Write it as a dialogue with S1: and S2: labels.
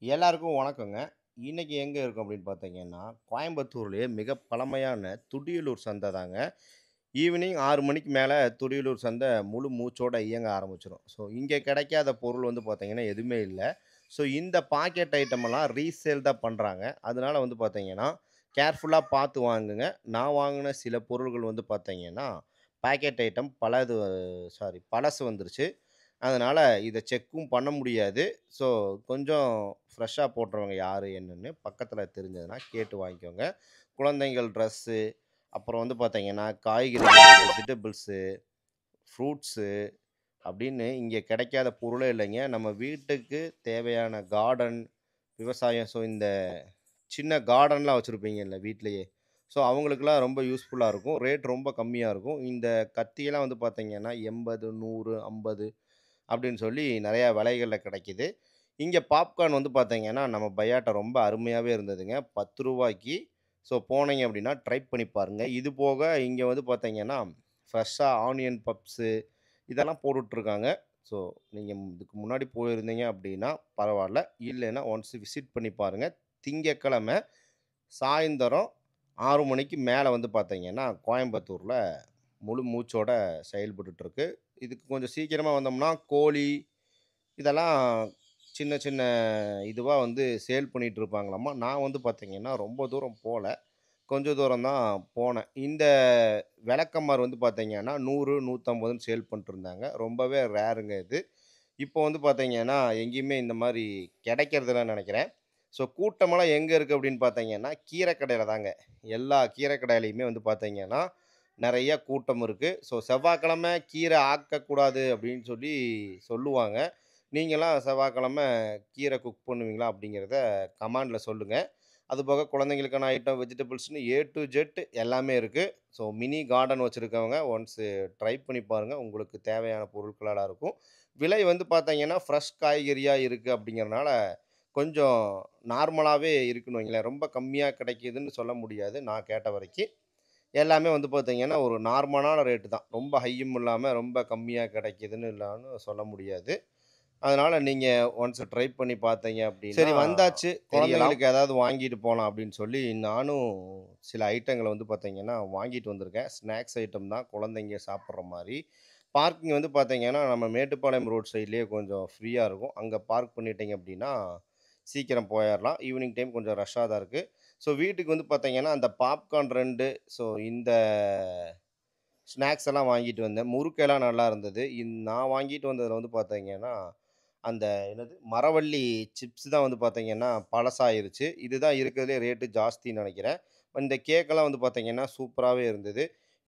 S1: எல்லாருக்கும் வணக்கங்க. இன்னைக்கு எங்க இருக்கோம் அப்படின்னு பார்த்தீங்கன்னா, கோயம்புத்தூர்லயே மிக பழமையான துடியலூர் சந்தை தாங்க. ஈவினிங் 6 மணிக்கு மேல துடியலூர் சந்தை முழு மூச்சோட இயங்க ஆரம்பிச்சுரும். ஸோ, இங்க கிடைக்காத பொருள் வந்து பார்த்தீங்கன்னா, எதுவுமே இல்ல. ஸோ, இந்த பாக்கெட் ஐட்டம் எல்லாம் ரீசேல் தான் பண்றாங்க. அதனால வந்து பார்த்தீங்கன்னா, கேர்ஃபுல்லா பார்த்து வாங்குங்க. நான் வாங்குன சில பொருள்கள் வந்து பார்த்தீங்கன்னா, பாக்கெட் ஐட்டம் பழசு வந்துருச்சு. அதனால இத செக்கும் பண்ண முடியாது. ஸோ, கொஞ்சம் ஃப்ரெஷ்ஷா போடுறவங்க யாரு என்னன்னு பக்கத்துல தெரிஞ்சதுன்னா கேட்டு வாங்கிக்கோங்க. குழந்தைகள் ட்ரெஸ்ஸு, அப்புறம் வந்து பார்த்தீங்கன்னா, காய்கறிகள், வெஜிடபிள்ஸு, ஃப்ரூட்ஸு அப்படின்னு இங்க கிடைக்காத பொருளே இல்லைங்க. நம்ம வீட்டுக்கு தேவையான கார்டன், விவசாயம் இந்த சின்ன கார்டன்லாம் வச்சிருப்பீங்கல்ல வீட்லயே. ஸோ, அவங்களுக்கெல்லாம் ரொம்ப யூஸ்ஃபுல்லா இருக்கும். ரேட் ரொம்ப கம்மியா இருக்கும். இந்த கத்தியெல்லாம் வந்து பார்த்தீங்கன்னா, 80, 100, 50 அப்படின்னு சொல்லி நெறையா விலைகள்ல கிடைக்குது. இங்க பாப்கார்ன் வந்து பார்த்தீங்கன்னா, நம்ம பையாட்ட ரொம்ப அருமையாவே இருந்ததுங்க. ரூ. 10க்கு. ஸோ போனீங்க அப்படின்னா ட்ரை பண்ணி பாருங்க. இது போக இங்க வந்து பார்த்தீங்கன்னா, ஃப்ரெஷ்ஷா ஆனியன் பப்ஸு இதெல்லாம் போட்டுட்ருக்காங்க. ஸோ நீங்க இதுக்கு முன்னாடி போயிருந்தீங்க அப்படின்னா பரவால்ல. இல்லைன்னா ஒன்ஸ் விசிட் பண்ணி பாருங்க. திங்கட்கிழமை சாயந்தரம் 6 மணிக்கு மேல வந்து பார்த்தீங்கன்னா, கோயம்புத்தூர்ல முழு மூச்சோட செயல்பட்டுட்டுருக்கு. இதுக்கு கொஞ்சம் சீக்கிரமா வந்தோம்னா, கோழி இதெல்லாம் சின்ன சின்ன இதுவா வந்து சேல் பண்ணிட்டு இருப்பாங்களாமா. நான் வந்து பார்த்தீங்கன்னா, ரொம்ப தூரம் போல. கொஞ்சம் தூரம் தான் போனேன். இந்த விளக்கமாறு வந்து பார்த்தீங்கன்னா, 100, 150ன்னு சேல் பண்ணிட்டுருந்தாங்க. ரொம்பவே ரேருங்க இது. இப்போ வந்து பார்த்தீங்கன்னா, எங்கேயுமே இந்த மாரி கிடைக்கிறதில்லன்னு நெனைக்கிறேன். ஸோ கூட்டமெல்லாம் எங்க இருக்கு அப்படின்னு பார்த்தீங்கன்னா, கீரை கடையில தாங்க. எல்லா கீரை கடையிலயுமே வந்து பார்த்தீங்கன்னா, நெறைய கூட்டம் இருக்கு. ஸோ செவ்வாய்க்கிழமை கீரை ஆக்கக்கூடாது அப்படின்னு சொல்லி சொல்லுவாங்க. நீங்கலாம் செவ்வாய்க்கிழமை கீரை குக் பண்ணுவீங்களா? அப்படிங்கிறத கமெண்ட்ல சொல்லுங்க. அதுபோக குழந்தைங்களுக்கான ஐட்டம், வெஜிடபிள்ஸ்ன்னு ஏ டூ ஜெட் எல்லாமே இருக்கு. ஸோ மினி கார்டன் வச்சிருக்கவங்க ஒன்ஸு ட்ரை பண்ணி பாருங்க. உங்களுக்கு தேவையான பொருட்களெல்லாம் இருக்கும். விலை வந்து பார்த்தீங்கன்னா, ஃப்ரெஷ் காய்கறியா இருக்கு அப்படிங்கிறனால, கொஞ்சம் நார்மலாவே இருக்குன்னு வைங்களேன். ரொம்ப கம்மியா கிடைக்குதுன்னு சொல்ல முடியாது, நான் கேட்ட வரைக்கி. எல்லாமே வந்து பார்த்தீங்கன்னா, ஒரு நார்மலான ரேட்டு தான். ரொம்ப ஹையும் இல்லாம, ரொம்ப கம்மியா கிடைக்குதுன்னு இல்லான்னு சொல்ல முடியாது. அதனால நீங்க ஒன்ஸ் ட்ரை பண்ணி பார்த்தீங்க அப்படின்னா, சரி வந்தாச்சு, தெரியலாம். குழந்தைங்களுக்கு ஏதாவது வாங்கிட்டு போலாம் அப்படின்னு சொல்லி, நானும் சில ஐட்டங்கள வந்து பார்த்தீங்கன்னா, வாங்கிட்டு வந்திருக்கேன். ஸ்நாக்ஸ் ஐட்டம் தான் குழந்தைங்க சாப்பிடுற மாரி. பார்க்கிங் வந்து பார்த்தீங்கன்னா, நம்ம மேட்டுப்பாளையம் ரோட் சைட்லயே கொஞ்சம் ஃப்ரீயா இருக்கும். அங்க பார்க் பண்ணிட்டீங்க அப்படின்னா, சீக்கிரம் போயறலாம். ஈவினிங் டைம் கொஞ்சம் ரஷ்ஷா தான் இருக்கு. ஸோ வீட்டுக்கு வந்து பார்த்தீங்கன்னா, அந்த பாப்கார்ன் 2 ஸோ இந்த ஸ்நாக்ஸ் எல்லாம் வாங்கிட்டு வந்தேன். முறுக்கெல்லாம் நல்லா இருந்தது. நான் வாங்கிட்டு வந்ததுல வந்து பார்த்தீங்கன்னா, அந்த என்னது மரவள்ளி சிப்ஸ் தான் வந்து பார்த்தீங்கன்னா, பழசாயிருச்சு. இதுதான் இருக்கிறதுலயே ரேட்டு ஜாஸ்தின்னு நெனைக்கிறேன். இந்த கேக்கெல்லாம் வந்து பார்த்தீங்கன்னா, சூப்பராவே இருந்தது.